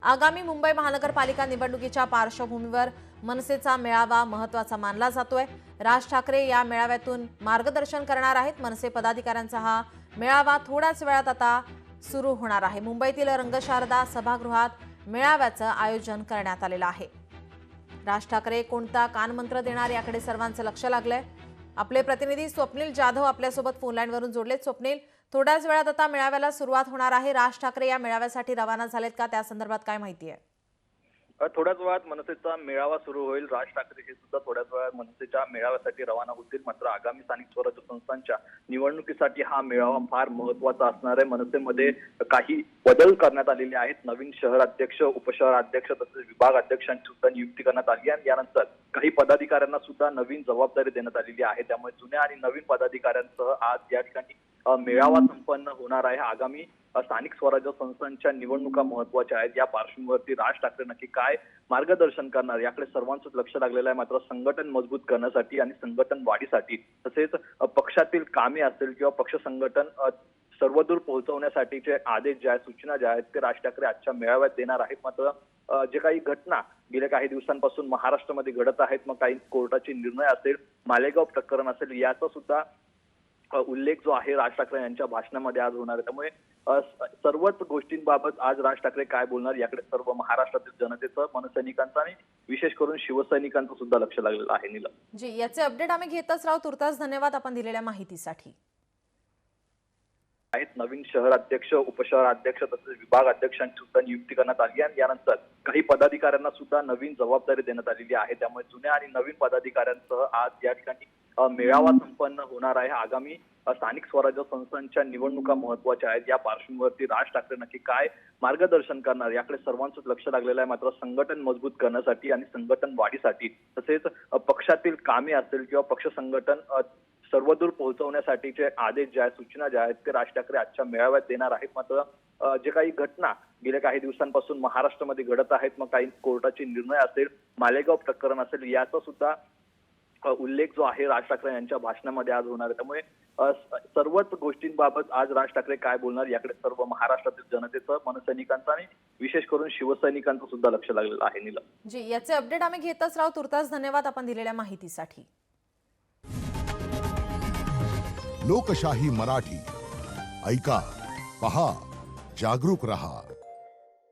आगामी मुंबई महानगरपालिका निवडणुकीच्या पार्श्वभूमीवर मनसेचा मेळावा महत्त्वाचा मानला जातोय। राज ठाकरे या मेळाव्यातून मार्गदर्शन करणार आहेत। मनसे पदाधिकाऱ्यांचा हा मेळावा थोड्याच वेळात आता सुरू होणार आहे। मुंबईतील रंगशारदा सभागृहात मेळाव्याचं आयोजन करण्यात आलेलं आहे। राज ठाकरे कोणता कानमंत्र देणार याकडे सर्वांचं लक्ष लागलंय। आपले प्रतिनिधी स्वप्नील जाधव आपल्यासोबत फोन लाईनवरून जोडलेत। स्वप्नील, थोड्याच वेळात आता मेळाव्याला सुरुवात होणार आहे। राज ठाकरे या मेळाव्यासाठी रवाना झालेत का, त्या संदर्भात काय माहिती आहे? थोड्याच वेळात मनसेचा मेळावा सुरू होईल। राज ठाकरे हे सुद्धा थोड्याच वेळात मनसेच्या मेळाव्यासाठी रवाना होतील। मात्र आगामी स्थानिक स्वराज्य संस्थांच्या निवडणुकीसाठी हा मेळावा फार महत्त्वाचा असणार आहे। मनसेमध्ये काही बदल करण्यात आलेले आहेत। नवीन शहर अध्यक्ष, उपशहर अध्यक्ष तसेच विभाग अध्यक्षांची सुद्धा नियुक्ती करण्यात आली आहे। यानंतर काही पदाधिकाऱ्यांना सुद्धा नवीन जबाबदारी देण्यात आलेली आहे। त्यामुळे जुन्या आणि नवीन पदाधिकाऱ्यांसह आज या ठिकाणी मेळावा संपन्न होणार आहे। आगामी स्थानिक स्वराज्य संस्थांच्या निवडणुका महत्त्वाच्या आहेत। या पार्श्वभूमीवरती राज ठाकरे नक्की काय मार्गदर्शन करणार याकडे सर्वांचंच लक्ष लागलेलं आहे। मात्र संघटन मजबूत करण्यासाठी आणि संघटन वाढीसाठी तसेच पक्षातील कामे असेल किंवा पक्ष संघटन सर्वदूर पोहोचवण्यासाठीचे आदेश जे आहेत, सूचना ज्या आहेत ते राज ठाकरे आजच्या मेळाव्यात देणार आहेत। मात्र जे काही घटना गेल्या काही दिवसांपासून महाराष्ट्रामध्ये घडत आहेत, मग काही कोर्टाचे निर्णय असेल, मालेगाव प्रकरण असेल, याचा सुद्धा उल्लेख जो आहे राज ठाकरे यांच्या भाषणामध्ये आज होणार आहे। त्यामुळे सर्वच गोष्टींबाबत आज राज ठाकरे काय बोलणार याकडे सर्व महाराष्ट्रातील जनतेचं, मनसैनिकांचं आणि विशेष करून शिवसैनिकांचं सुद्धा लक्ष लागलेलं आहे। नीलम जी, याचे अपडेट आम्ही घेतच राहू। तुर्तास धन्यवाद आपण दिलेल्या माहितीसाठी। आहेत नवीन शहर अध्यक्ष, उपशहर अध्यक्ष तसेच विभाग अध्यक्षांची सुद्धा नियुक्ती करण्यात आली आहे। यानंतर काही पदाधिकाऱ्यांना सुद्धा नवीन जबाबदारी देण्यात आलेली आहे। त्यामुळे जुन्या आणि नवीन पदाधिकाऱ्यांसह आज या ठिकाणी मेळावा संपन्न होणार आहे। आगामी स्थानिक स्वराज्य संस्थांच्या निवडणुका महत्त्वाच्या आहेत। या पार्श्वभूमीवरती राज ठाकरे नक्की काय मार्गदर्शन करणार याकडे सर्वांचंच लक्ष लागलेलं आहे। मात्र संघटन मजबूत करण्यासाठी आणि संघटन वाढीसाठी तसेच पक्षातील कामे असेल किंवा पक्ष संघटन सर्वदूर पोहोचवण्यासाठीचे आदेश जे आहेत, सूचना ज्या आहेत ते राज ठाकरे आजच्या मेळाव्यात देणार आहेत। मात्र जे काही घटना गेल्या काही दिवसांपासून महाराष्ट्रामध्ये घडत आहेत, मग काही कोर्टाचे निर्णय असेल, मालेगाव प्रकरण असेल, याचा सुद्धा उल्लेख जो आहे राज ठाकरे यांच्या भाषणामध्ये आज होणार आहे। त्यामुळे सर्वच गोष्टींबाबत आज राज ठाकरे काय बोलणार याकडे सर्व महाराष्ट्रातील जनतेचं, मनसैनिकांचं आणि विशेष करून शिवसैनिकांचं सुद्धा लक्ष लागलेलं आहे। नीलम जी, याचे अपडेट आम्ही घेतच राहू। तुर्तास धन्यवाद आपण दिलेल्या माहितीसाठी। लोकशाही मराठी ऐका, पहा, जागरूक रहा।